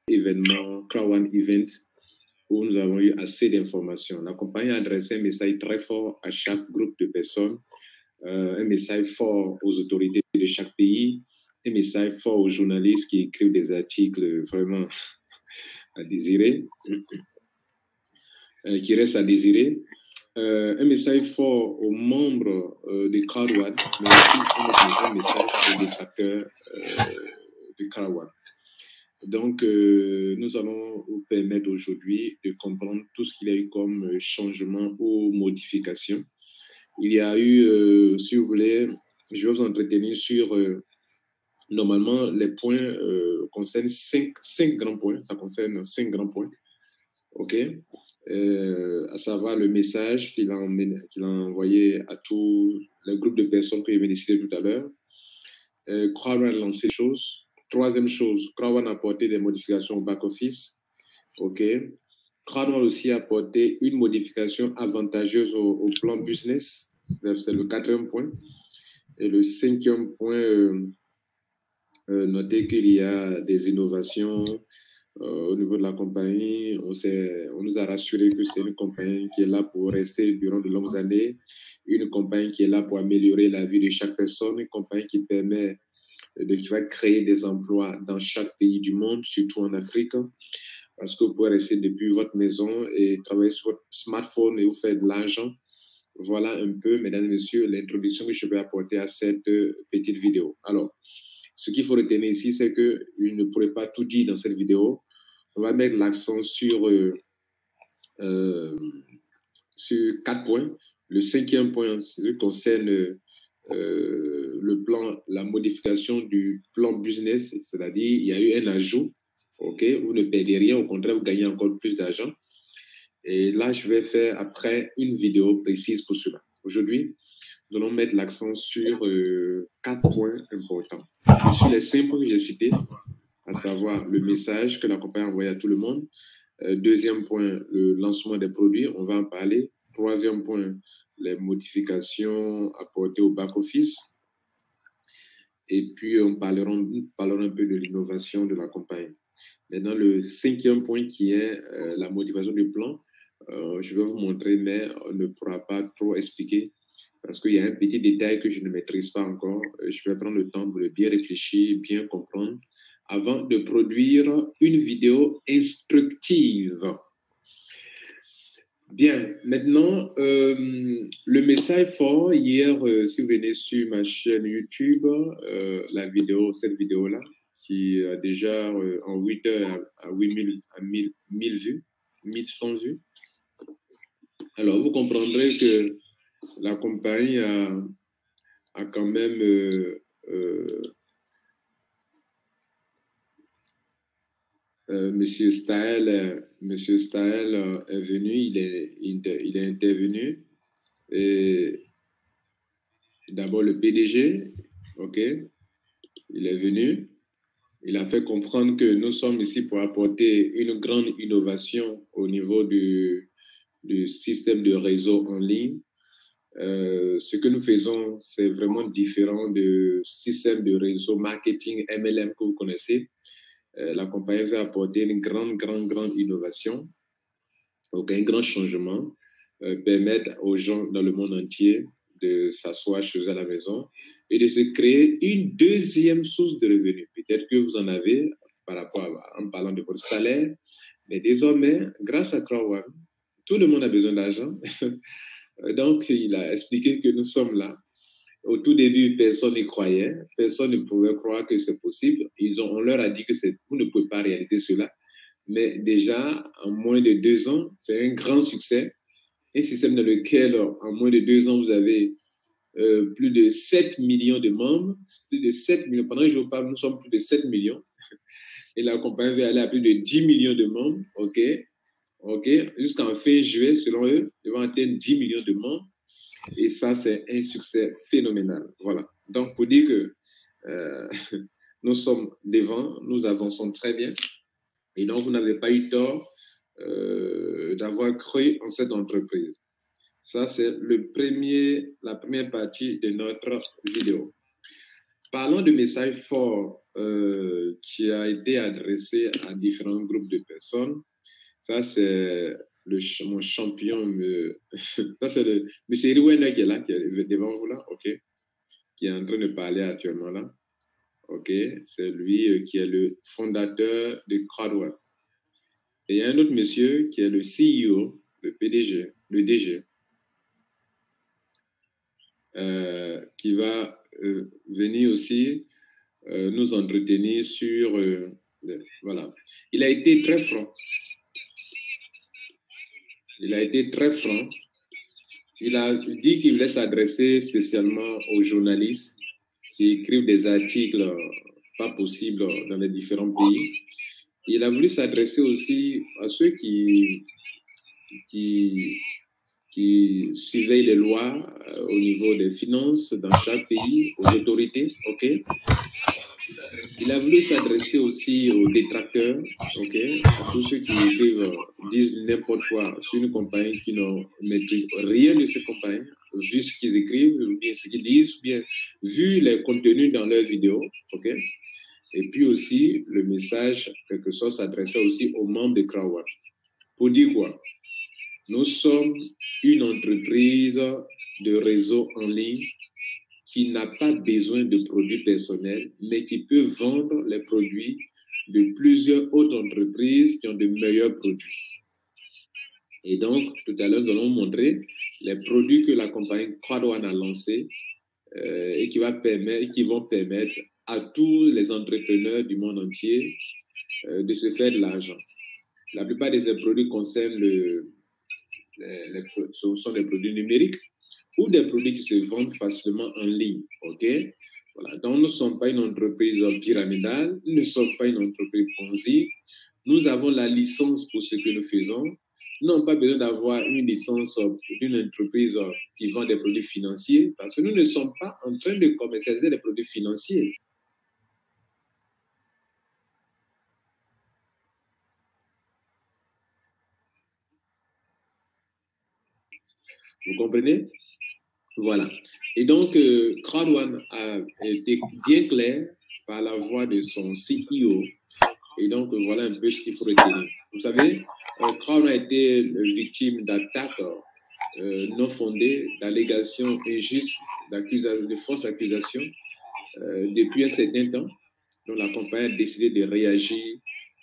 événement, Crowd Event, où nous avons eu assez d'informations. La compagnie a adressé un message très fort à chaque groupe de personnes, un message fort aux autorités de chaque pays, un message fort aux journalistes qui écrivent des articles vraiment à désirer, qui restent à désirer, un message fort aux membres de CrowdOne, mais aussi un message aux détracteurs de CrowdOne. Donc, nous allons vous permettre aujourd'hui de comprendre tout ce qu'il y a eu comme changement ou modification. Il y a eu, si vous voulez, je vais vous entretenir sur, normalement, les points concernent cinq grands points. Ça concerne 5 grands points. OK? À savoir le message qu'il a envoyé à tous les groupes de personnes que je viens de citer tout à l'heure. CrowdOne a lancé des choses. Troisième chose, CrowdOne a apporté des modifications au back-office. OK. CrowdOne a aussi apporté une modification avantageuse au plan business. C'est le 4e point. Et le 5e point, notez qu'il y a des innovations au niveau de la compagnie. On nous a rassuré que c'est une compagnie qui est là pour rester durant de longues années, une compagnie qui est là pour améliorer la vie de chaque personne, une compagnie qui permet qui va créer des emplois dans chaque pays du monde, surtout en Afrique, parce que vous pouvez rester depuis votre maison et travailler sur votre smartphone et vous faire de l'argent. Voilà un peu, mesdames et messieurs, l'introduction que je vais apporter à cette petite vidéo. Alors, ce qu'il faut retenir ici, c'est que je ne pourrai pas tout dire dans cette vidéo. On va mettre l'accent sur 4 points. Le 5e point concerne le plan, la modification du plan business, c'est-à-dire il y a eu un ajout, ok, vous ne perdez rien, au contraire, vous gagnez encore plus d'argent. Et là, je vais faire après une vidéo précise pour cela. Aujourd'hui, nous allons mettre l'accent sur 4 points importants. Et sur les 5 points que j'ai cités, à savoir le message que la compagnie a envoyé à tout le monde. 2e point, le lancement des produits, on va en parler. 3e point, les modifications apportées au back-office. Et puis, on parlera un peu de l'innovation de la compagnie. Maintenant, le 5e point qui est la motivation du plan, je vais vous montrer, mais on ne pourra pas trop expliquer parce qu'il y a un petit détail que je ne maîtrise pas encore. Je vais prendre le temps de bien réfléchir, bien comprendre avant de produire une vidéo instructive. Bien, maintenant, le message fort, hier, si vous venez sur ma chaîne YouTube, cette vidéo-là, qui a déjà en 8 heures à 1000 vues, 1100 vues. Alors, vous comprendrez que la compagnie a quand même Monsieur Staël est venu, il est intervenu. Et d'abord le PDG, ok, il est venu. Il a fait comprendre que nous sommes ici pour apporter une grande innovation au niveau du système de réseau en ligne. Ce que nous faisons, c'est vraiment différent du système de réseau marketing MLM que vous connaissez. La compagnie va apporter une grande innovation, donc un grand changement, permettre aux gens dans le monde entier de s'asseoir chez eux à la maison et de se créer une deuxième source de revenus. Peut-être que vous en avez par rapport en parlant de votre salaire, mais désormais, grâce à CrowdOne, tout le monde a besoin d'argent. Donc, il a expliqué que nous sommes là. Au tout début, personne n'y croyait. Personne ne pouvait croire que c'est possible. On leur a dit que vous ne pouvez pas réaliser cela. Mais déjà, en moins de 2 ans, c'est un grand succès. Un système dans lequel, en moins de 2 ans, vous avez plus de 7 millions de membres. Plus de 7 millions. Pendant que je vous parle, nous sommes plus de 7 millions. Et la compagnie va aller à plus de 10 millions de membres. OK? Jusqu'en fin juillet, selon eux, ils vont atteindre 10 millions de membres. Et ça, c'est un succès phénoménal. Voilà. Donc, pour dire que nous sommes devant, nous avançons très bien. Et donc, vous n'avez pas eu tort d'avoir cru en cette entreprise. Ça, c'est la première partie de notre vidéo. Parlons de messages forts qui a été adressé à différents groupes de personnes. Ça, c'est mon champion. Ça, c'est M. Eriwene qui est là, qui est devant vous là, OK, qui est en train de parler actuellement là. OK, c'est lui qui est le fondateur de CrowdOne. Et il y a un autre monsieur qui est le CEO, le PDG, le DG, qui va venir aussi nous entretenir sur... voilà. Il a été très franc. Il a été très franc. Il a dit qu'il voulait s'adresser spécialement aux journalistes qui écrivent des articles pas possibles dans les différents pays. Il a voulu s'adresser aussi à ceux qui surveillent les lois au niveau des finances dans chaque pays, aux autorités, OK? Il a voulu s'adresser aussi aux détracteurs, OK, à tous ceux qui écrivent, disent n'importe quoi sur une compagnie qui ne maîtrise rien de cette compagnie, vu ce qu'ils écrivent, ou bien ce qu'ils disent, ou bien vu les contenus dans leurs vidéos, OK. Et puis aussi, le message, quelque chose, s'adressait aussi aux membres de CrowdOne. Pour dire quoi? Nous sommes une entreprise de réseau en ligne qui n'a pas besoin de produits personnels, mais qui peut vendre les produits de plusieurs autres entreprises qui ont de meilleurs produits. Et donc, tout à l'heure, nous allons montrer les produits que la compagnie CrowdOne a lancés et qui vont permettre à tous les entrepreneurs du monde entier de se faire de l'argent. La plupart de ces produits concernent ce sont des produits numériques ou des produits qui se vendent facilement en ligne, OK? Voilà. Donc, nous ne sommes pas une entreprise pyramidale, nous ne sommes pas une entreprise Ponzi. Nous avons la licence pour ce que nous faisons. Nous n'avons pas besoin d'avoir une licence d'une entreprise qui vend des produits financiers parce que nous ne sommes pas en train de commercialiser des produits financiers. Vous comprenez? Voilà. Et donc, CrowdOne a été bien clair par la voix de son CEO. Et donc, voilà un peu ce qu'il faut retenir. Vous savez, CrowdOne a été victime d'attaques non fondées, d'allégations injustes, de fausses accusations depuis un certain temps. Donc, la compagnie a décidé de réagir.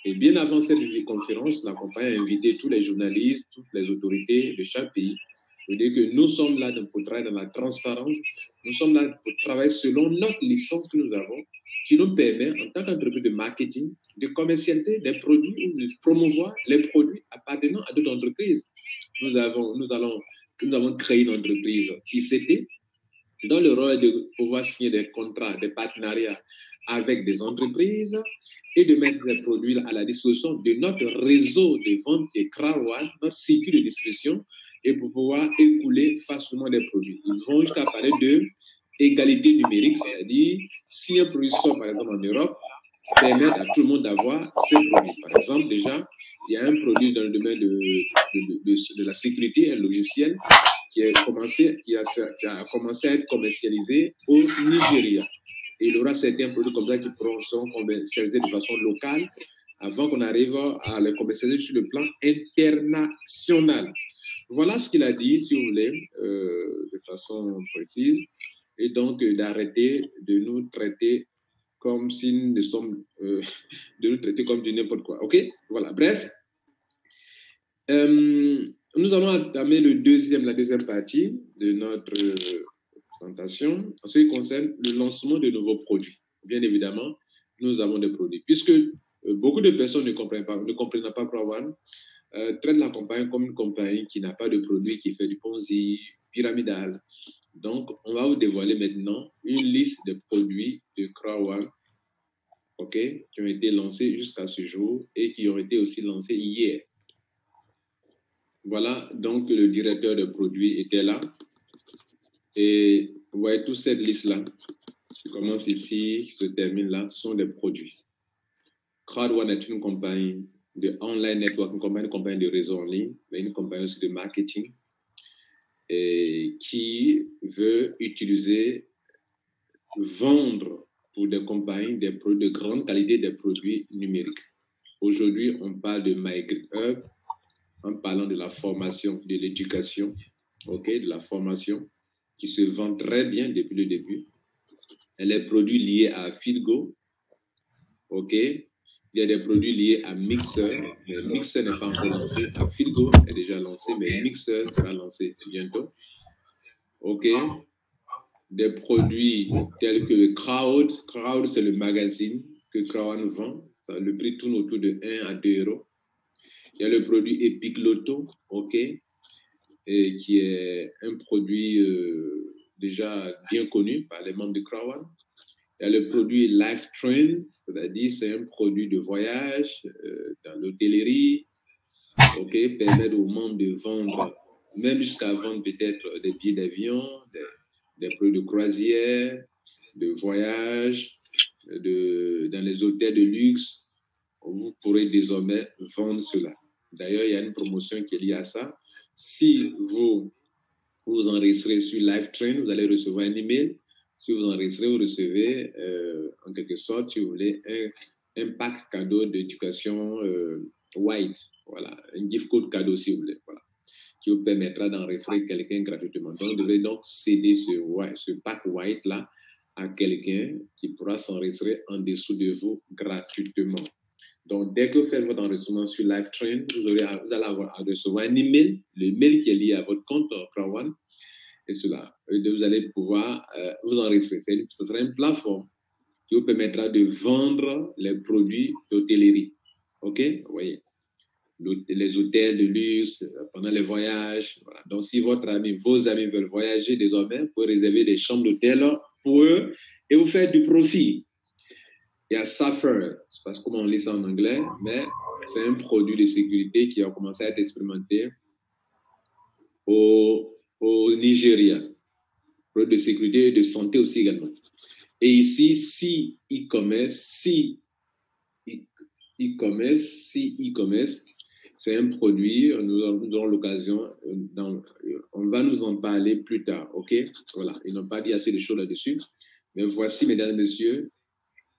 Et bien avant cette conférence, la compagnie a invité tous les journalistes, toutes les autorités de chaque pays pour dire que nous sommes là pour travailler dans la transparence. Nous sommes là pour travailler selon notre licence que nous avons, qui nous permet, en tant qu'entreprise de marketing, de commercialiser des produits ou de promouvoir les produits appartenant à d'autres entreprises. Nous avons créé une entreprise ICT dans le rôle de pouvoir signer des contrats, des partenariats avec des entreprises et de mettre des produits à la disposition de notre réseau de vente qui est CrowdOne, notre circuit de distribution, et pour pouvoir écouler facilement des produits. Ils vont jusqu'à parler de égalité numérique, c'est-à-dire si un produit sort par exemple en Europe, permettre à tout le monde d'avoir ce produit. Par exemple, déjà, il y a un produit dans le domaine de la sécurité, un logiciel qui a commencé à être commercialisé au Nigeria. Et il y aura certains produits comme ça qui seront commercialisés de façon locale avant qu'on arrive à les commercialiser sur le plan international. Voilà ce qu'il a dit, si vous voulez, de façon précise. Et donc, d'arrêter de nous traiter comme si nous sommes, de nous traiter comme du n'importe quoi. OK? Voilà. Bref, nous allons entamer la deuxième partie de notre présentation en ce qui concerne le lancement de nouveaux produits. Bien évidemment, nous avons des produits. Puisque beaucoup de personnes ne comprennent pas CrowdOne, traitent la compagnie comme une compagnie qui n'a pas de produit, qui fait du Ponzi, pyramidal. Donc, on va vous dévoiler maintenant une liste de produits de CrowdOne, OK, qui ont été lancés jusqu'à ce jour et qui ont été aussi lancés hier. Voilà, donc le directeur de produits était là. Et vous voyez toute cette liste-là, qui commence ici, qui se termine là, sont des produits. CrowdOne est une compagnie de online network, une compagnie de réseau en ligne, mais une compagnie aussi de marketing et qui veut vendre pour des compagnies, des produits de grande qualité, des produits numériques. Aujourd'hui, on parle de MyGridHub en parlant de la formation, de l'éducation, de la formation qui se vend très bien depuis le début. Et les produits liés à Feedgo, il y a des produits liés à Mixer, mais Mixer n'est pas encore lancé. À Feedgo est déjà lancé, mais Mixer sera lancé bientôt. Des produits tels que Crowd. Crowd, c'est le magazine que Crowd vend. Le prix tourne autour de 1 à 2 euros. Il y a le produit Epic Lotto, et qui est un produit déjà bien connu par les membres de Crowd. Il y a le produit Life Trend, c'est-à-dire c'est un produit de voyage dans l'hôtellerie, permettre aux membres de vendre, même jusqu'à vendre peut-être des billets d'avion, des produits de croisière, de voyage, dans les hôtels de luxe. Vous pourrez désormais vendre cela. D'ailleurs, il y a une promotion qui est liée à ça. Si vous vous enregistrez sur LiveTrain, vous allez recevoir un email. Si vous enregistrez, vous recevez en quelque sorte, si vous voulez, un pack cadeau d'éducation white. Voilà, un gift code cadeau si vous voulez. Voilà, qui vous permettra d'enregistrer quelqu'un gratuitement. Donc, vous devez donc céder ce pack white-là à quelqu'un qui pourra s'enregistrer en dessous de vous gratuitement. Donc, dès que vous faites votre enregistrement sur LiveTrain, vous allez recevoir un email, le mail qui est lié à votre compte Crowd, et cela. Et vous allez pouvoir vous enregistrer. Ce sera une plateforme qui vous permettra de vendre les produits d'hôtellerie. Vous voyez, les hôtels de luxe, pendant les voyages. Voilà. Donc, si vos amis veulent voyager désormais, vous pouvez réserver des chambres d'hôtel pour eux et vous faire du profit. Il y a Safer, je ne sais pas comment on lit ça en anglais, mais c'est un produit de sécurité qui a commencé à être expérimenté au Nigeria. Produit de sécurité et de santé aussi également. Et ici, si e-commerce, c'est un produit, nous aurons l'occasion, on va nous en parler plus tard, Voilà, ils n'ont pas dit assez de choses là-dessus. Mais voici, mesdames et messieurs,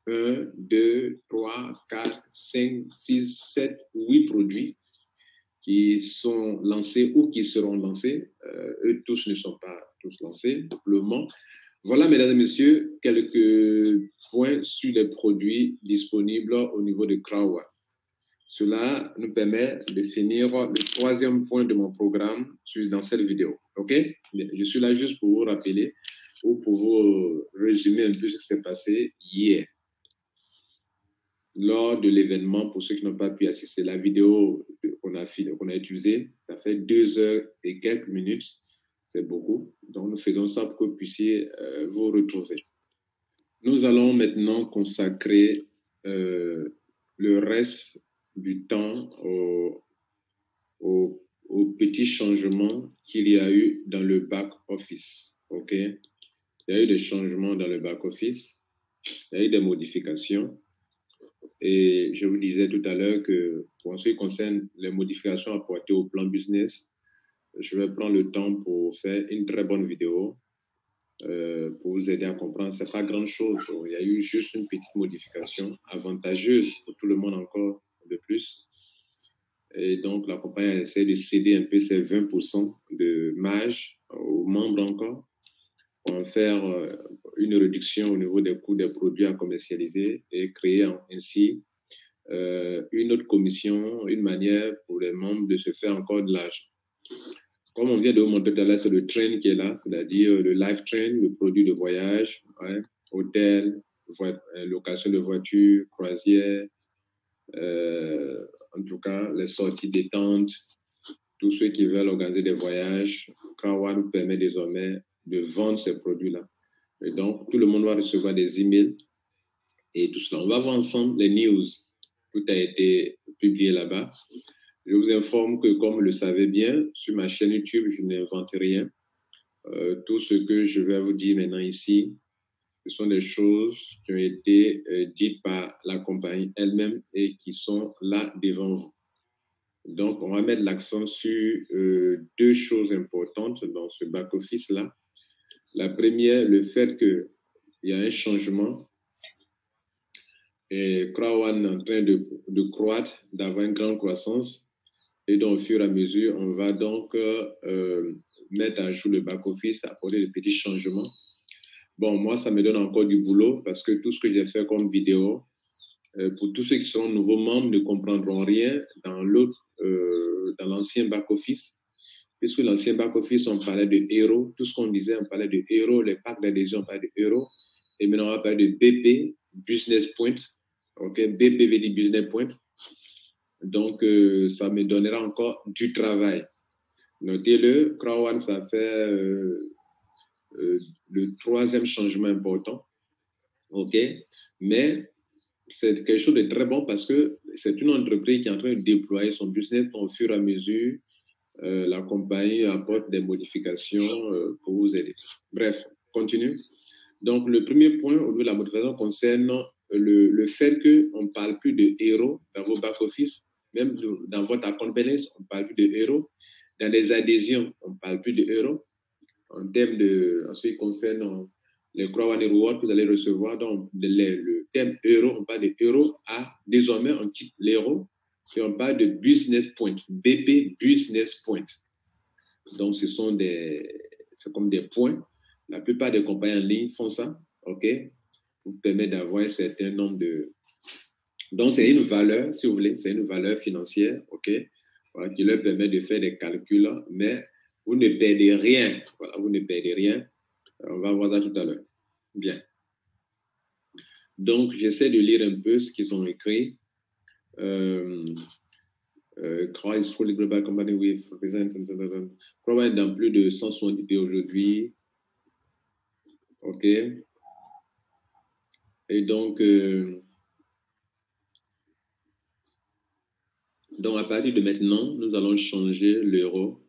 1, 2, 3, 4, 5, 6, 7, 8 produits qui sont lancés ou qui seront lancés. Eux tous ne sont pas tous lancés pour le moment. Voilà, mesdames et messieurs, quelques points sur les produits disponibles au niveau de Crowd. Cela nous permet de finir le troisième point de mon programme dans cette vidéo. Je suis là juste pour vous rappeler ou pour vous résumer un peu ce qui s'est passé hier. Lors de l'événement, pour ceux qui n'ont pas pu assister, la vidéo qu'on a utilisée, ça fait 2 heures et quelques minutes. C'est beaucoup. Donc, nous faisons ça pour que vous puissiez vous retrouver. Nous allons maintenant consacrer le reste du temps aux petits changements qu'il y a eu dans le back-office. Il y a eu des changements dans le back-office. Il y a eu des modifications. Et je vous disais tout à l'heure que pour ce qui concerne les modifications apportées au plan business, je vais prendre le temps pour faire une très bonne vidéo pour vous aider à comprendre. Ce n'est pas grand-chose. Il y a eu juste une petite modification avantageuse pour tout le monde encore de plus. Et donc, la compagnie essaie de céder un peu ses 20% de marge aux membres encore pour en faire une réduction au niveau des coûts des produits à commercialiser et créer ainsi une autre commission, une manière pour les membres de se faire encore de l'argent. Comme on vient de vous montrer tout à l'heure, c'est le train qui est là, c'est-à-dire le live train, le produit de voyage, hôtel, location de voitures, croisière, en tout cas, les sorties détente, tous ceux qui veulent organiser des voyages, Crowd nous permet désormais de vendre ces produits-là. Et donc, tout le monde va recevoir des emails et tout cela. On va voir ensemble les news. Tout a été publié là-bas. Je vous informe que, comme vous le savez bien, sur ma chaîne YouTube, je n'invente rien. Tout ce que je vais vous dire maintenant ici, ce sont des choses qui ont été dites par la compagnie elle-même et qui sont là devant vous. Donc, on va mettre l'accent sur 2 choses importantes dans ce back-office-là. La première, le fait qu'il y a un changement et Crowd en train de croître, d'avoir une grande croissance. Et donc, au fur et à mesure, on va donc mettre à jour le back-office, apporter de petits changements. Bon, moi, ça me donne encore du boulot parce que tout ce que j'ai fait comme vidéo, pour tous ceux qui seront nouveaux membres, ne comprendront rien dans l'ancien back-office. Puisque l'ancien back-office, on parlait de héros. Tout ce qu'on disait, on parlait de héros. Les packs d'adhésion, on parlait de héros. Et maintenant, on va parler de BP, Business Point. OK, BP veut dire Business Point. Donc, ça me donnera encore du travail. Notez-le, Crowd, ça fait le 3e changement important. OK, mais c'est quelque chose de très bon parce que c'est une entreprise qui est en train de déployer son business au fur et à mesure. La compagnie apporte des modifications pour vous aider. Bref, continue. Donc, le premier point au niveau de la motivation concerne le fait qu'on ne parle plus de héros dans vos back-office, même dans votre account balance, on ne parle plus de héros. Dans les adhésions, on ne parle plus de héros. En ce qui concerne les Crowd Rewards que vous allez recevoir, donc le terme euro, on parle de euro désormais on quitte l'euro et on parle de business point, BP business point. Donc c'est comme des points. La plupart des compagnies en ligne font ça, OK, vous permet d'avoir un certain nombre de. Donc c'est une valeur, si vous voulez, c'est une valeur financière, OK, voilà, qui leur permet de faire des calculs, mais vous ne perdez rien. Voilà, vous ne perdez rien. On va voir ça tout à l'heure. Bien. Donc, j'essaie de lire un peu ce qu'ils ont écrit. Crowd is fully global company with Crowd est dans plus de 170 pays aujourd'hui. OK. Et donc, à partir de maintenant, nous allons changer l'euro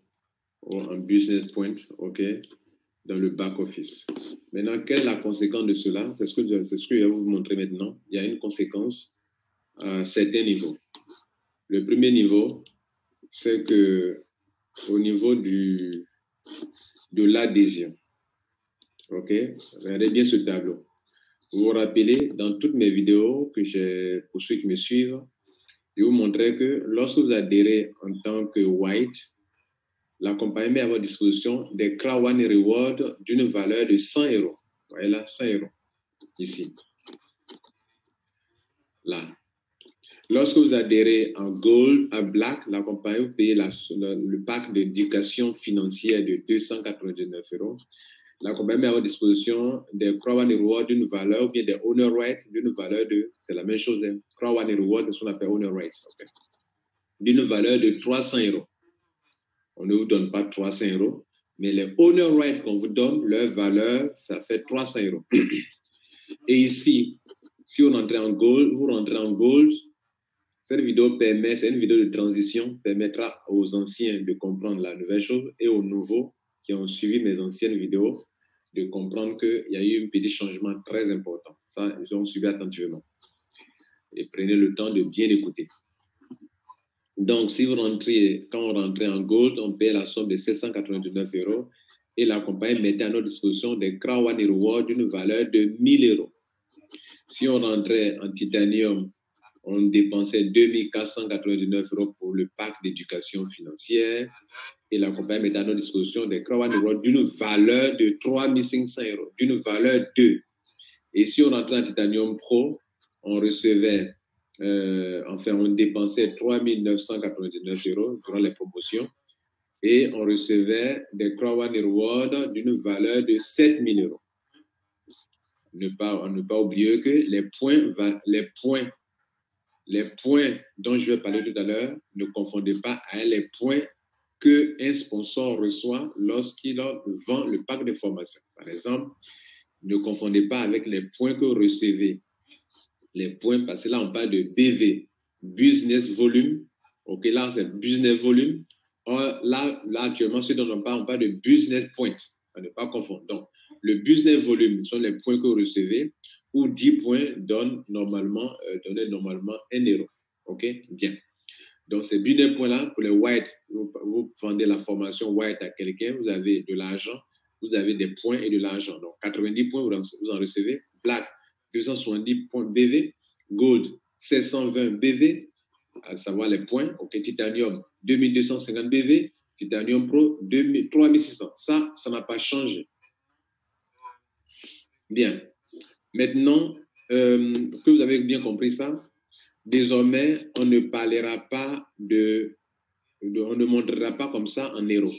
en business point, OK, dans le back-office. Maintenant, quelle est la conséquence de cela? C'est ce que je vais vous montrer maintenant. Il y a une conséquence à certains niveaux. Le premier niveau, c'est qu'au niveau de l'adhésion, OK, regardez bien ce tableau. Vous vous rappelez, dans toutes mes vidéos que j'ai, pour ceux qui me suivent, je vous montrais que lorsque vous adhérez en tant que white, la compagnie met à votre disposition des Crowd Rewards d'une valeur de 100 €. Vous voyez là, 100 €, ici. Là. Lorsque vous adhérez en gold, en black, la compagnie vous paye le pack d'éducation financière de 299 €. La compagnie met à votre disposition des Crowd Rewards d'une valeur, ou bien des Owner Rights d'une valeur de, c'est la même chose, hein. Crowd Rewards, c'est ce qu'on appelle Owner Rights, okay, d'une valeur de 300 €. On ne vous donne pas 300 €, mais les Owner Rights qu'on vous donne, leur valeur, ça fait 300 €. Et ici, si vous rentrez en gold, vous rentrez en gold. Cette vidéo c'est une vidéo de transition, permettra aux anciens de comprendre la nouvelle chose et aux nouveaux qui ont suivi mes anciennes vidéos de comprendre qu'il y a eu un petit changement très important. Ça, ils ont suivi attentivement. Et prenez le temps de bien écouter. Donc, si vous rentrez, quand on rentrait en gold, on paye la somme de 799 € et la compagnie mettait à notre disposition des Crowd Rewards d'une valeur de 1000 €. Si on rentrait en titanium, on dépensait 2499 € pour le pack d'éducation financière et la compagnie mettait à notre disposition des Crowd Rewards d'une valeur de 3500 €, d'une valeur 2. Et si on rentrait en titanium pro, on recevait, on dépensait 3999 € durant les promotions et on recevait des Crowd Rewards d'une valeur de 7000 €. Ne pas oublier que les points dont je vais parler tout à l'heure, ne confondez pas avec les points qu'un sponsor reçoit lorsqu'il vend le pack de formation. Par exemple, ne confondez pas avec les points que vous recevez. Les points, parce que là, on parle de BV, Business Volume. OK, là, c'est Business Volume. Là, actuellement, ce dont on parle de Business Points. À ne pas confondre. Donc, le Business Volume sont les points que vous recevez, où 10 points donnent normalement 1 €. OK, bien. Donc, ces business points-là, pour les white, vous vendez la formation white à quelqu'un, vous avez de l'argent, vous avez des points et de l'argent. Donc, 90 points, vous en recevez. Black, 270 points BV, gold 720 BV, à savoir les points, ok, titanium 2250 BV, titanium pro 3600. Ça n'a pas changé. Bien. Maintenant que vous avez bien compris ça, désormais, on ne parlera pas on ne montrera pas comme ça en euros.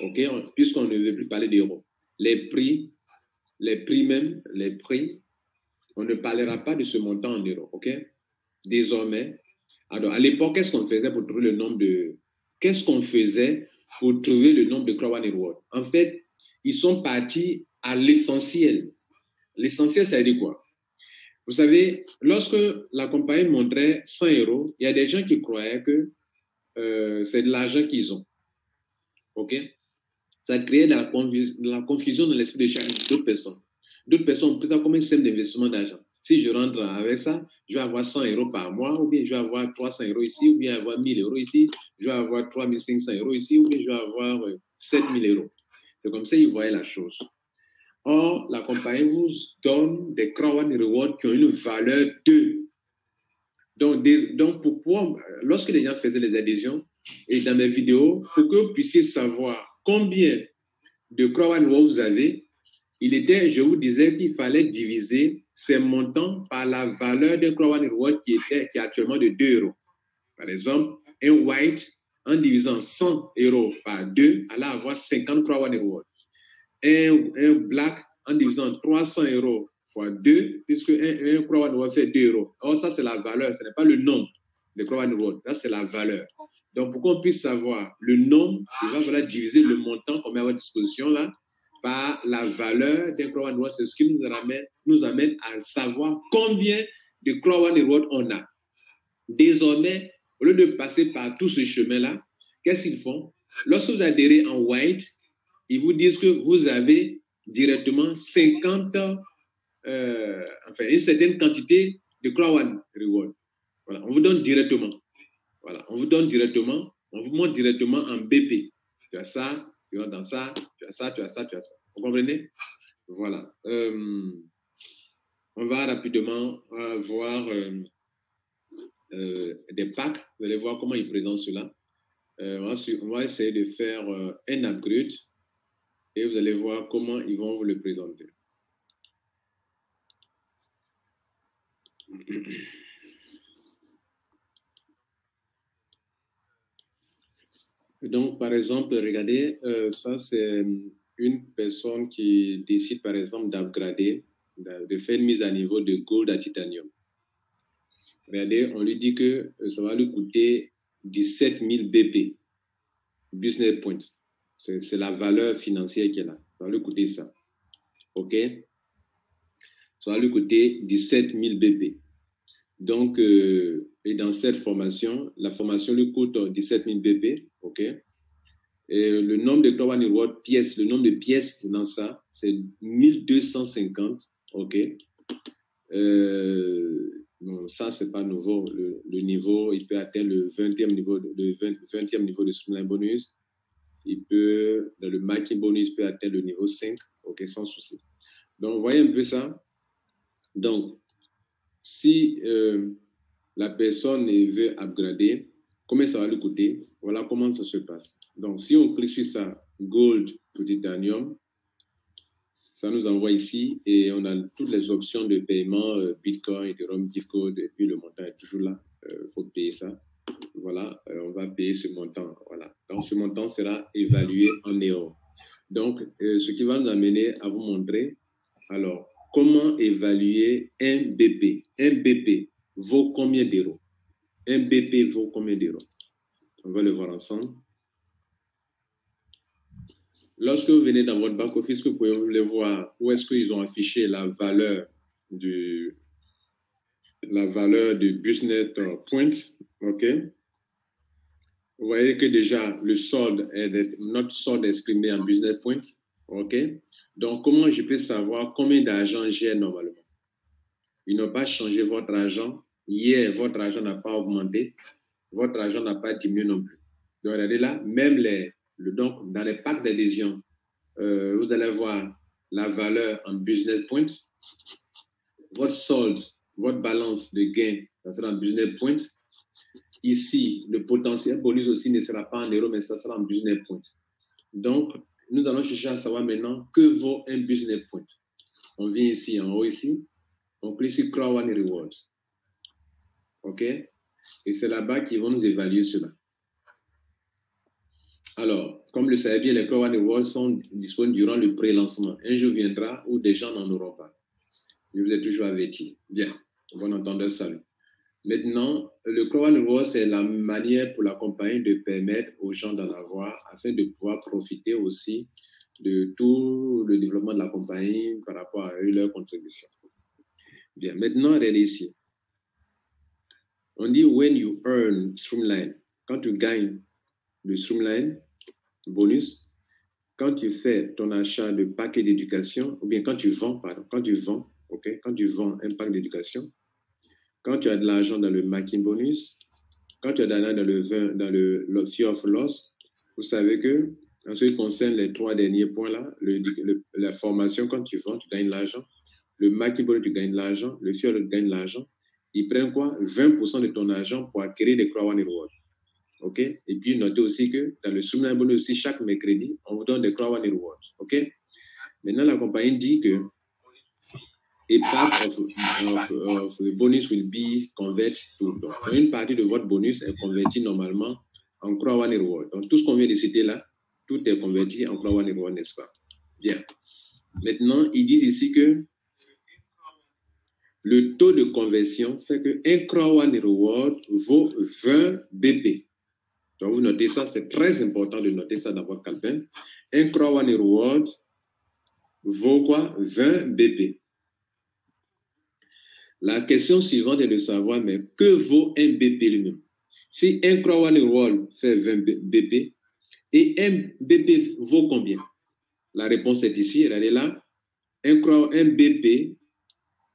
OK? Puisqu'on ne veut plus parler d'euros. Les prix même, on ne parlera pas de ce montant en euros. OK? Désormais, alors à l'époque, qu'est-ce qu'on faisait pour trouver le nombre de Crown Reward? En fait, ils sont partis à l'essentiel. L'essentiel, ça veut dire quoi? Vous savez, lorsque la compagnie montrait 100 euros, il y a des gens qui croyaient que c'est de l'argent qu'ils ont. OK? Ça créait de la confusion dans l'esprit de d'autres personnes. D'autres personnes ont pris ça comme un système d'investissement d'argent. Si je rentre avec ça, je vais avoir 100 euros par mois, ou bien je vais avoir 300 euros ici, ou bien avoir 1000 euros ici, je vais avoir 3500 euros ici, ou bien je vais avoir 7000 euros. C'est comme ça qu'ils voyaient la chose. Or, la compagnie vous donne des Crown Rewards qui ont une valeur de. Donc pourquoi, lorsque les gens faisaient les adhésions, et dans mes vidéos, pour que vous puissiez savoir combien de Crown Rewards vous avez, je vous disais qu'il fallait diviser ces montants par la valeur d'un Crown Reward qui est actuellement de 2 euros. Par exemple, un white, en divisant 100 euros par 2, allait avoir 50 Crown Rewards. Un black, en divisant 300 euros fois 2, puisque un Crown Reward fait 2 euros. Or, ça, c'est la valeur, ce n'est pas le nombre de Crown Reward. Ça, c'est la valeur. Donc, pour qu'on puisse savoir le nombre, il va falloir diviser le montant qu'on met à votre disposition là par la valeur d'un Crown Reward. C'est ce qui nous amène à savoir combien de Crown Reward on a. Désormais, au lieu de passer par tout ce chemin-là, qu'est-ce qu'ils font? Lorsque vous adhérez en white, ils vous disent que vous avez directement 50, une certaine quantité de Crown Reward. Voilà, on vous donne directement. Voilà, on vous donne directement, on vous montre directement en BP. Tu as ça, tu vas dans ça, tu as ça, tu as ça, tu as ça. Vous comprenez? Voilà. On va rapidement voir des packs. Vous allez voir comment ils présentent cela. On va essayer de faire un upgrade et vous allez voir comment ils vont vous le présenter. Donc, par exemple, regardez, ça c'est une personne qui décide, par exemple, d'upgrader, de faire une mise à niveau de gold à titanium. Regardez, on lui dit que ça va lui coûter 17 000 BP, business points. C'est la valeur financière qu'elle a. Ça va lui coûter ça. OK? Ça va lui coûter 17 000 BP. Donc, et dans cette formation, la formation lui coûte 17 000 BP. OK? Et le nombre de Crown Reward pièces, le nombre de pièces dans ça, c'est 1250. OK? Non, ça, c'est pas nouveau. Le niveau, il peut atteindre le 20e niveau de Streamline Bonus. Il peut, dans le Marketing Bonus, il peut atteindre le niveau 5. OK, sans souci. Donc, vous voyez un peu ça. Donc, si la personne veut upgrader, combien ça va lui coûter? Voilà comment ça se passe. Donc, si on clique sur ça, Gold to Titanium, ça nous envoie ici et on a toutes les options de paiement, Bitcoin, Ethereum, gift code, et puis le montant est toujours là. Il faut payer ça. Voilà, on va payer ce montant. Voilà. Donc, ce montant sera évalué en euros. Donc, ce qui va nous amener à vous montrer, alors, comment évaluer un BP? Un BP vaut combien d'euros? Un BP vaut combien d'euros? On va le voir ensemble. Lorsque vous venez dans votre back office, vous pouvez le voir où est-ce qu'ils ont affiché la valeur du business point. OK? Vous voyez que déjà, notre solde est exprimé en business point. OK? Donc, comment je peux savoir combien d'argent j'ai normalement? Ils n'ont pas changé votre argent. Hier, votre argent n'a pas augmenté. Votre argent n'a pas diminué non plus. Donc, regardez là, même donc, dans les packs d'adhésion, vous allez voir la valeur en business points. Votre solde votre balance de gain, ça sera en business point. Ici, le potentiel bonus aussi ne sera pas en euros, mais ça sera en business point. Donc, nous allons chercher à savoir maintenant que vaut un business point. On vient ici, en haut ici, on clique sur Crowd One Rewards. OK? Et c'est là-bas qu'ils vont nous évaluer cela. Alors, comme le savez bien, les Crowd One Rewards sont disponibles durant le pré-lancement. Un jour viendra où des gens n'en auront pas. Je vous ai toujours averti. Bien, bon entendeur, salut. Maintenant, le Crowd One Rewards, c'est la manière pour la compagnie de permettre aux gens d'en avoir afin de pouvoir profiter aussi de tout le développement de la compagnie par rapport à eux, leur contribution. Bien, maintenant, regardez ici. On dit when you earn Streamline, quand tu gagnes le Streamline bonus, quand tu fais ton achat de paquet d'éducation, ou bien quand tu vends, pardon, quand tu vends, ok, quand tu vends un pack d'éducation, quand tu as de l'argent dans le Making Bonus, quand tu as de l'argent dans le Fear of Loss, vous savez que, en ce qui concerne les 3 derniers points-là, la formation, quand tu vends, tu gagnes de l'argent. Le Making Bonus, tu gagnes de l'argent. Le Fear, tu gagnes de l'argent. Ils prennent quoi? 20% de ton argent pour acquérir des Crowd One Rewards. OK? Et puis, notez aussi que dans le Streamline Bonus aussi, chaque mercredi, on vous donne des Crowd One Rewards. OK? Maintenant, la compagnie dit que a part of the bonus will be converted to. Donc, une partie de votre bonus est convertie normalement en Crowd One Reward. Donc, tout ce qu'on vient de citer là, tout est converti en Crowd One Reward, n'est-ce pas? Bien. Maintenant, ils disent ici que le taux de conversion, c'est qu'un Crowd One Reward vaut 20 BP. Donc, vous notez ça, c'est très important de noter ça dans votre calepin. Un Crowd One Reward vaut quoi? 20 BP. La question suivante est de savoir, mais que vaut un BP lui-même? Si un Crowd One Reward fait 20 BP, et un BP vaut combien? La réponse est ici, elle est là. Un BP,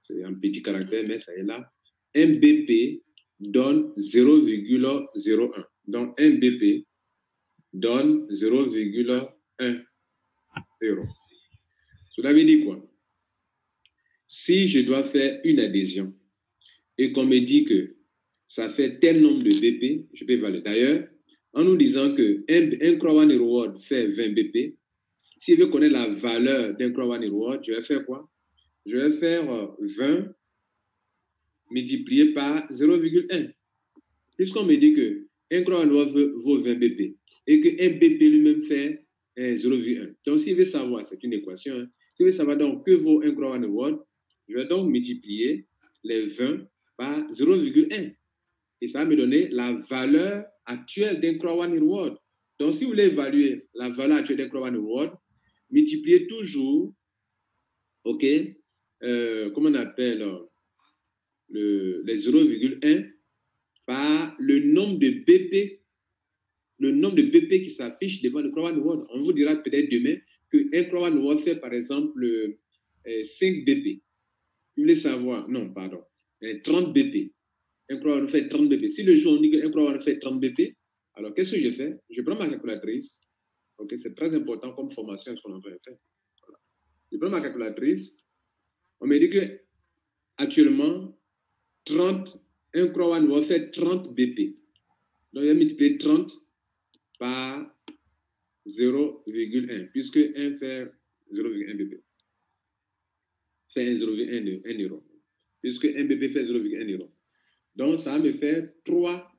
c'est un petit caractère, mais ça est là. Un BP donne 0,01. Donc, un BP donne 0,1 euro. Cela veut dire quoi? Si je dois faire une adhésion et qu'on me dit que ça fait tel nombre de BP, je peux évaluer. D'ailleurs, en nous disant qu'un Crowd One Reward fait 20 BP, si je veux connaître la valeur d'un Crowd One Reward, je vais faire quoi? Je vais faire 20 multiplié par 0,1. Puisqu'on me dit qu'un Crowd One Reward vaut 20 BP et qu'un BP lui-même fait 0,1. Donc, s'il veut savoir, c'est une équation, hein, s'il veut savoir donc que vaut un Crowd One Reward, je vais donc multiplier les 20 par 0,1. Et ça va me donner la valeur actuelle d'un Crowd One Reward. Donc, si vous voulez évaluer la valeur actuelle d'un Crowd One Reward, multipliez toujours, OK, comment on appelle les 0,1 par le nombre de BP qui s'affiche devant le Crowd One Reward. On vous dira peut-être demain qu'un Crowd One Reward fait par exemple 5 BP. Vous voulez savoir, non, pardon, 30 BP. Un Crowd One fait 30 BP. Si le jour on dit qu'un Crowd One fait 30 BP, alors qu'est-ce que je fais? Je prends ma calculatrice. OK, c'est très important comme formation ce qu'on est en train de faire. Voilà. Je prends ma calculatrice. On me dit que actuellement, un Crowd One va faire 30 BP. Donc, il va multiplier 30 par 0,1, puisque 1 fait 0,1 BP. Fait 0,1 euro. Puisque 1 BP fait 0,1 euro. Donc, ça va me faire 3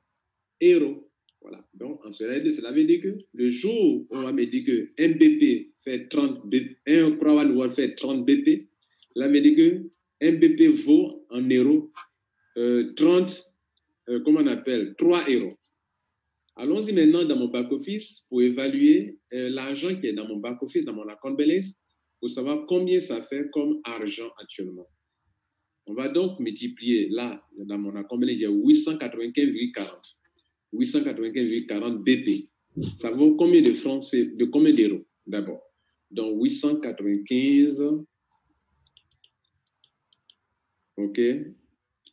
euros. Voilà. Donc, en cela veut dire que le jour où on va me dire qu'un BP fait 30 BP, un Crowd One Reward fait 30 BP, cela veut dire qu'un BP vaut en euros comment on appelle, 3 euros. Allons-y maintenant dans mon back-office pour évaluer l'argent qui est dans mon back-office, dans mon account balance, pour savoir combien ça fait comme argent actuellement. On va donc multiplier, là, dans mon account balance, il y a 895,40. 895,40 BP. Ça vaut combien de francs, de combien d'euros d'abord? Donc 895, ok,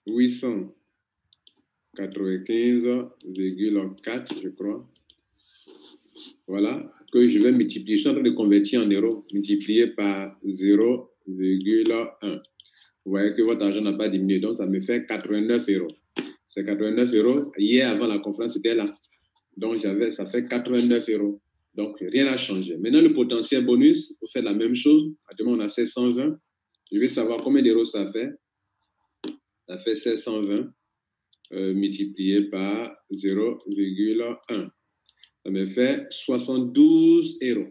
895,4, je crois. Voilà, que je vais multiplier. Je suis en train de convertir en euros, multiplié par 0,1. Vous voyez que votre argent n'a pas diminué. Donc, ça me fait 89 euros. C'est 89 euros. Hier, avant la conférence, c'était là. Donc, ça fait 89 euros. Donc, rien n'a changé. Maintenant, le potentiel bonus, on fait la même chose. Actuellement, on a 720. Je vais savoir combien d'euros ça fait. Ça fait 720 multiplié par 0,1. Ça me fait 72 euros.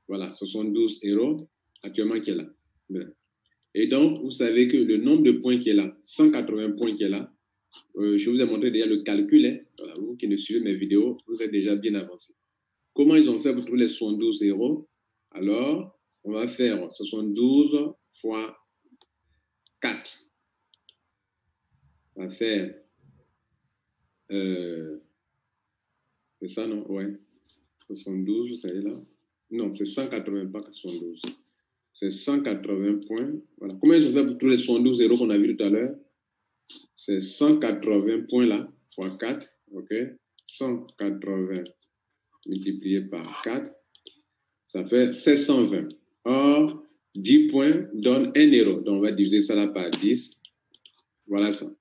Voilà, 72 euros actuellement qui est là. Bien. Et donc, vous savez que le nombre de points qui est là, 180 points qui est là, je vous ai montré déjà le calcul. Hein. Voilà, vous qui ne suivez mes vidéos, vous êtes déjà bien avancé. Comment ils ont fait pour trouver les 72 euros? Alors, on va faire 72 fois 4. On va faire... c'est ça, non? Ouais. 72, vous savez là? Non, c'est 180, pas 72. C'est 180 points. Voilà. Comment ils ont fait pour trouver les 72 euros qu'on a vu tout à l'heure? C'est 180 points là, fois 4. OK? 180 multiplié par 4. Ça fait 720. Or, 10 points donne 1 euro. Donc, on va diviser ça là par 10. Voilà ça.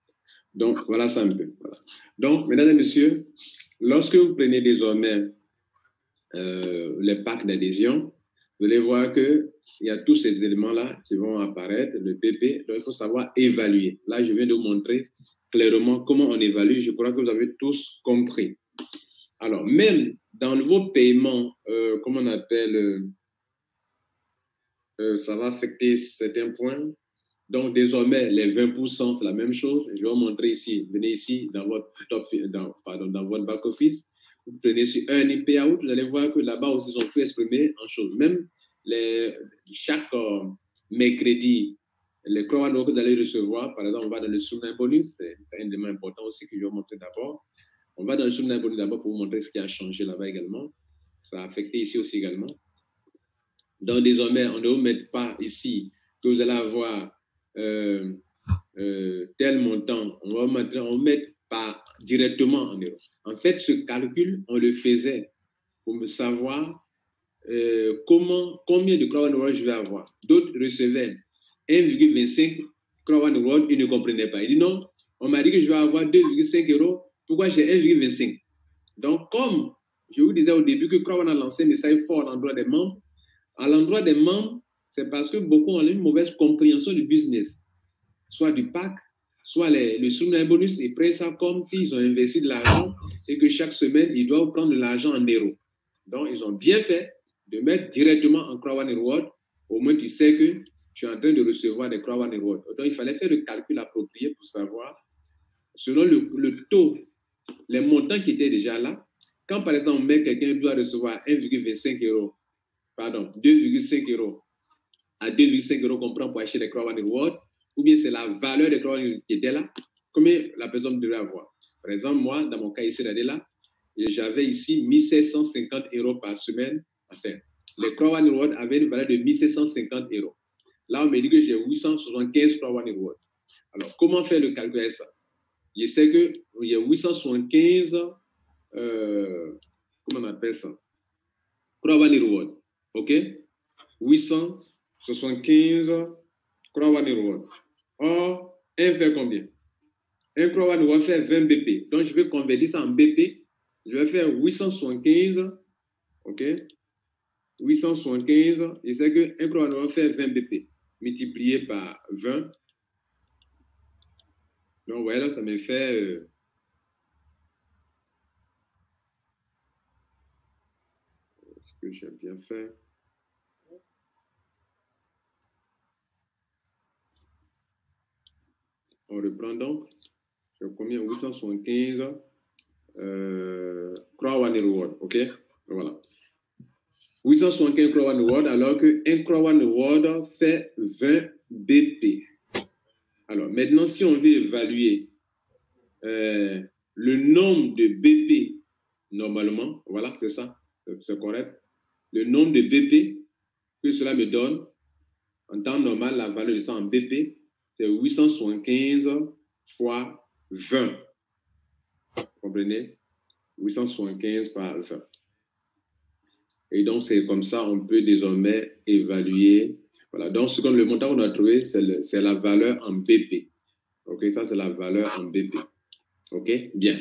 Donc, voilà ça un peu. Voilà. Donc, mesdames et messieurs, lorsque vous prenez désormais les packs d'adhésion, vous allez voir qu'il y a tous ces éléments-là qui vont apparaître, le PP. Donc, il faut savoir évaluer. Là, je viens de vous montrer clairement comment on évalue. Je crois que vous avez tous compris. Alors, même dans vos paiements, comment on appelle, ça va affecter certains points. Donc, désormais, les 20%, c'est la même chose. Je vais vous montrer ici. Venez ici dans votre, dans votre back-office. Vous prenez sur Earning Payout. Vous allez voir que là-bas aussi, ils ont tout exprimé en choses. Même chaque mercredi, les crowds que vous allez recevoir, par exemple, on va dans le Streamline Bonus. C'est un élément important aussi que je vais vous montrer d'abord. On va dans le Streamline Bonus d'abord pour vous montrer ce qui a changé là-bas également. Ça a affecté ici aussi également. Donc, désormais, on ne vous met pas ici que vous allez avoir tel montant. On va mettre pas directement en euros. En fait, ce calcul, on le faisait pour savoir combien de Crown World je vais avoir. D'autres recevaient 1,25 Crown World, ils ne comprenaient pas. Ils disent non, on m'a dit que je vais avoir 2,5 euros. Pourquoi j'ai 1,25? Donc, comme je vous disais au début que Crown a lancé un message fort à l'endroit des membres, à l'endroit des membres, c'est parce que beaucoup ont une mauvaise compréhension du business, soit du pack, soit le Streamline Bonus. Ils prennent ça comme s'ils ont investi de l'argent et que chaque semaine, ils doivent prendre de l'argent en euros. Donc, ils ont bien fait de mettre directement en Crown Reward. Au moins, tu sais que tu es en train de recevoir des Crown Reward. Donc, il fallait faire le calcul approprié pour savoir, selon le taux, les montants qui étaient déjà là. Quand, par exemple, quelqu'un doit recevoir 1,25 euros, pardon, 2,5 euros à 2,5 euros qu'on prend pour acheter des Crown Reward, ou bien c'est la valeur des Crown qui était là, combien la personne devrait avoir. Par exemple, moi, dans mon cas ici, là, j'avais ici 1750 euros par semaine à faire. Les Crown Reward avaient une valeur de 1750 euros. Là, on me dit que j'ai 875 Crown Reward. Alors, comment faire le calcul avec ça? Je sais qu'il y a 875, comment on appelle ça? Crown Reward. OK? 875 Crown Reward. Or, 1 fait combien? Un Crown Reward fait 20 BP. Donc, je vais convertir ça en BP. Je vais faire 875. OK? 875. Je sais qu'un Crown Reward fait 20 BP. Multiplié par 20. Donc, voilà, ça me fait... Est-ce que j'ai bien fait? On reprend donc. C'est combien? 875 Crown Reward. OK? Voilà. 875 Crown Reward, alors qu'un Crown Reward fait 20 BP. Alors, maintenant, si on veut évaluer le nombre de BP, normalement, voilà, c'est ça, c'est correct. Le nombre de BP que cela me donne, en temps normal, la valeur de ça en BP, c'est 875 fois 20. Vous comprenez? 875 par 20. Et donc, c'est comme ça, on peut désormais évaluer. Voilà, donc le montant qu'on a trouvé, c'est la valeur en BP. OK, ça c'est la valeur en BP. OK, bien.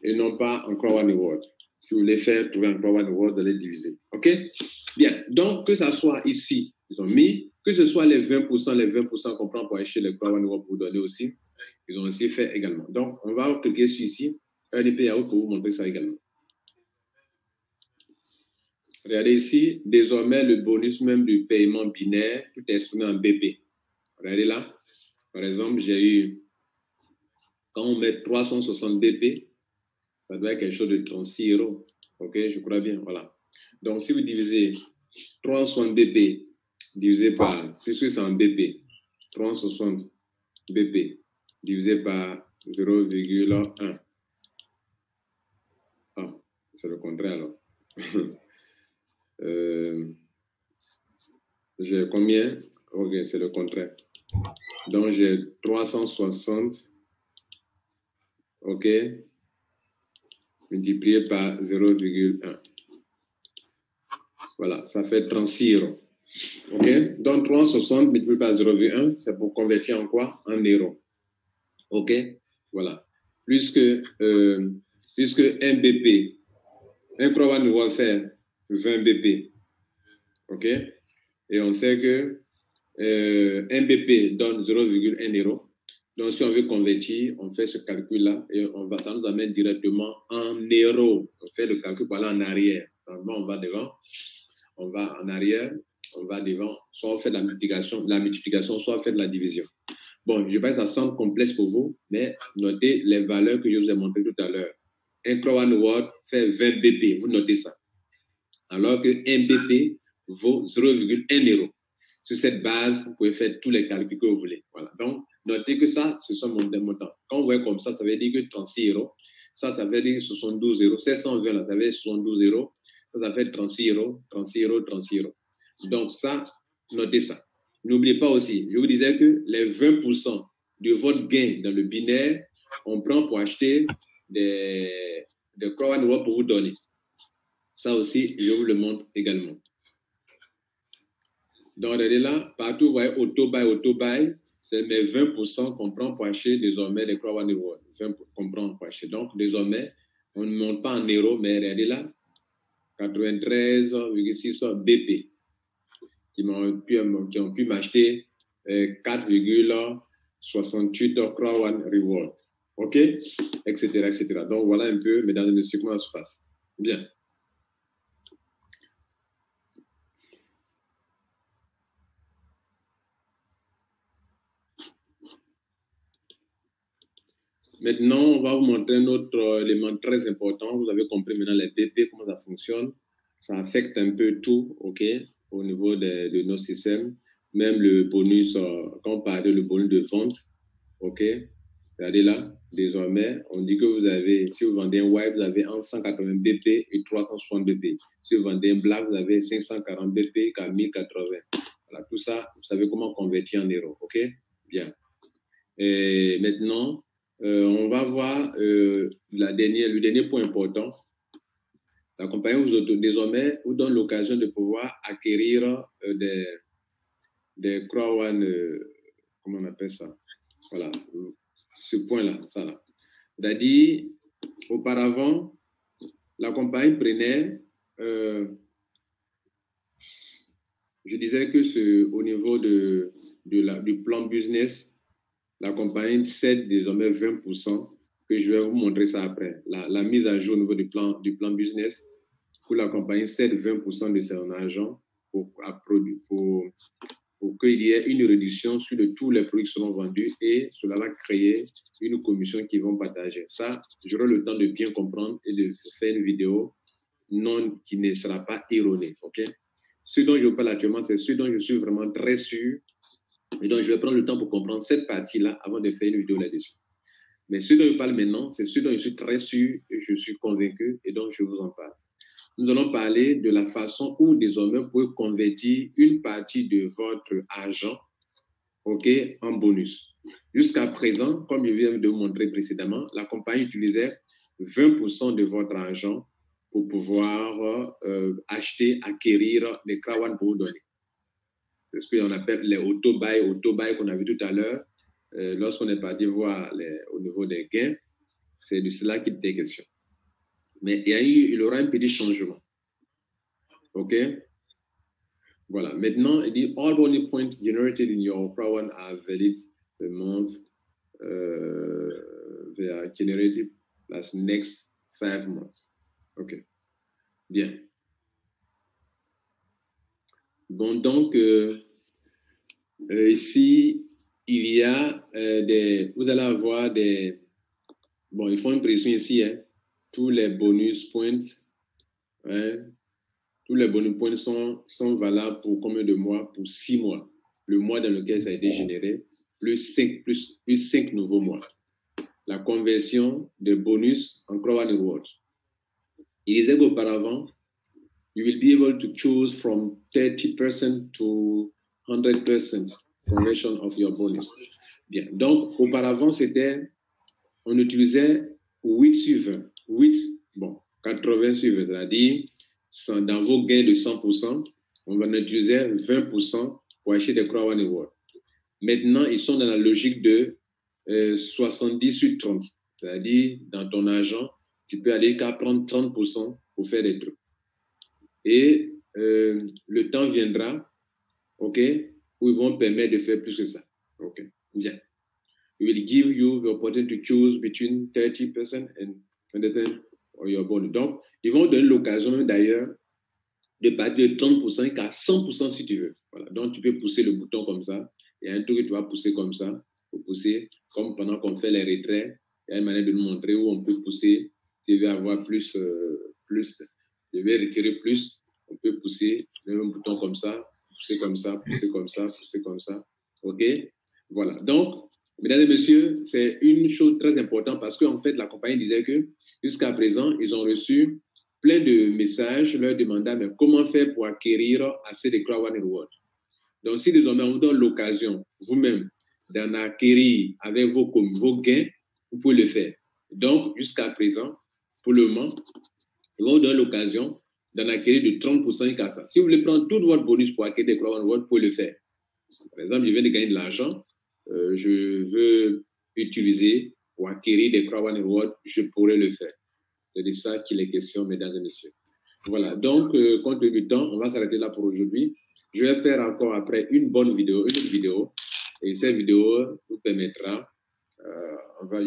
Et non pas en Crow One Reward. Si vous voulez faire trouver un Crow One Reward, vous allez diviser. OK, bien. Donc, que ça soit ici, ils ont mis, que ce soit les 20% qu'on prend pour acheter le Crow One Reward pour vous donner aussi, ils ont aussi fait également. Donc, on va cliquer sur ici, RDPAO pour vous montrer ça également. Regardez ici, désormais, le bonus même du paiement binaire, tout est exprimé en BP. Regardez là, par exemple, j'ai eu, quand on met 360 BP, ça doit être quelque chose de 36 euros. OK, je crois bien, voilà. Donc, si vous divisez 360 BP divisé par, puisque c'est en BP, 360 BP divisé par 0,1. Ah, c'est le contraire alors. J'ai combien? Ok, c'est le contraire. Donc, j'ai 360, ok, multiplié par 0,1. Voilà, ça fait 36 euros. Ok, donc 360 multiplié par 0,1, c'est pour convertir en quoi? En euros. Ok, voilà. Puisque 1 BP, un Crow One va faire 20 BP. Ok, et on sait que 1 BP donne 0,1 euro. Donc, si on veut convertir, on fait ce calcul-là et ça nous amène directement en euros. On fait le calcul par là en arrière. Normalement, on va devant, on va en arrière, on va devant. Soit on fait la multiplication, soit on fait de la division. Bon, je ne sais pas si ça semble complexe pour vous, mais notez les valeurs que je vous ai montrées tout à l'heure. Un Crow One Reward fait 20 BP, vous notez ça. Alors que 1 BP vaut 0,1 euro. Sur cette base, vous pouvez faire tous les calculs que vous voulez. Voilà. Donc, notez que ça, ce sont des montants. Quand vous voyez comme ça veut dire que 36 euros. Ça veut dire 72 euros. 720, là, ça veut dire 72 euros. Ça fait 36 euros, 36 euros, 36 euros. Donc, ça, notez ça. N'oubliez pas aussi, je vous disais que les 20% de votre gain dans le binaire, on prend pour acheter des Crow One Reward pour vous donner. Ça aussi, je vous le montre également. Donc, regardez là, partout, vous voyez auto-buy, c'est mes 20% qu'on prend pour acheter désormais les Crow One Reward. 20% qu'on prend pour acheter. Donc, désormais, on ne monte pas en euros, mais regardez là, 93,6 BP qui ont pu m'acheter 4,68 Crow One Reward. OK? Etc., etc. Donc, voilà un peu, mesdames et messieurs, comment ça se passe. Bien. Maintenant, on va vous montrer un autre élément très important. Vous avez compris maintenant les BP, comment ça fonctionne. Ça affecte un peu tout, OK, au niveau de nos systèmes. Même le bonus, quand on parle de bonus de vente, OK, regardez là, désormais, on dit que vous avez, si vous vendez un white, vous avez entre 180 BP et 360 BP. Si vous vendez un black, vous avez 540 BP qu'à 1080. Voilà, tout ça, vous savez comment convertir en euros, OK? Bien. Et maintenant, on va voir le dernier point important. La compagnie désormais vous donne l'occasion de pouvoir acquérir des Crow One, comment on appelle ça? Voilà, ce point-là, ça là. C'est-à-dire, auparavant, la compagnie prenait, je disais que au niveau du plan business, la compagnie cède désormais 20%, que je vais vous montrer ça après. La mise à jour au niveau du plan business, où la compagnie cède 20% de son argent pour qu'il y ait une réduction sur tous les produits qui seront vendus et cela va créer une commission qu'ils vont partager. Ça, j'aurai le temps de bien comprendre et de faire une vidéo qui ne sera pas erronée. OK? Ce dont je parle actuellement, c'est ce dont je suis vraiment très sûr. Et donc, je vais prendre le temps pour comprendre cette partie-là avant de faire une vidéo là-dessus. Mais ce dont je parle maintenant, c'est ce dont je suis très sûr et je suis convaincu et donc je vous en parle. Nous allons parler de la façon où désormais vous pouvez convertir une partie de votre argent, OK, en bonus. Jusqu'à présent, comme je viens de vous montrer précédemment, la compagnie utilisait 20% de votre argent pour pouvoir acquérir des Crow One pour vous donner. ce qu'on appelle les auto-buy qu'on a vu tout à l'heure, lorsqu'on est parti voir au niveau des gains, c'est de cela qu'il était question. Mais il aura un petit changement. OK? Voilà. Maintenant, il dit all bonus points generated in your Pro1 are valid the month they are generated last next 5 months. OK. Bien. Bon, donc, ici, il y a vous allez avoir des... Bon, ils font une précision ici, hein. Tous les bonus points, hein, tous les bonus points sont valables pour combien de mois? Pour 6 mois. Le mois dans lequel ça a été généré, plus 5 nouveaux mois. La conversion des bonus en Pro1 Rewards. Il disait qu'auparavant, you will be able to choose from 30% to 100% conversion of your bonus. Bien. Donc, auparavant, on utilisait 8 sur 20. 8, bon, 80 sur 20, c'est-à-dire, dans vos gains de 100%, on va utiliser 20% pour acheter des Pro1 Rewards. Maintenant, ils sont dans la logique de 70 sur 30. C'est-à-dire, dans ton argent, tu peux aller qu'à prendre 30% pour faire des trucs. Et le temps viendra, OK, où ils vont permettre de faire plus que ça. OK, bien. We will give you the opportunity to choose between 30% and 100% of your bonus. Donc, ils vont donner l'occasion d'ailleurs de partir de 30% qu'à 100% si tu veux. Voilà. Donc, tu peux pousser le bouton comme ça. Il y a un truc que tu vas pousser comme ça. Pour pousser, comme pendant qu'on fait les retraits, il y a une manière de nous montrer où on peut pousser. Si tu veux avoir plus, je vais retirer plus. On peut pousser le même bouton comme ça, pousser comme ça, pousser comme ça, pousser comme ça. OK? Voilà. Donc, mesdames et messieurs, c'est une chose très importante parce qu'en fait, la compagnie disait que jusqu'à présent, ils ont reçu plein de messages leur demandant mais comment faire pour acquérir assez de Pro1 Rewards. Donc, si désormais on vous donne l'occasion vous-même d'en acquérir avec vos gains, vous pouvez le faire. Donc, jusqu'à présent, pour le moment, ils vont vous donner l'occasion d'en acquérir de 30% qu'à ça. Si vous voulez prendre tout votre bonus pour acquérir des Pro1 Rewards, vous pouvez le faire. Par exemple, je viens de gagner de l'argent, je veux utiliser pour acquérir des Pro1 Rewards, je pourrais le faire. C'est de ça qu'il est question, mesdames et messieurs. Voilà, donc, compte tenu du temps, on va s'arrêter là pour aujourd'hui. Je vais faire encore après une autre vidéo, et cette vidéo nous permettra, on va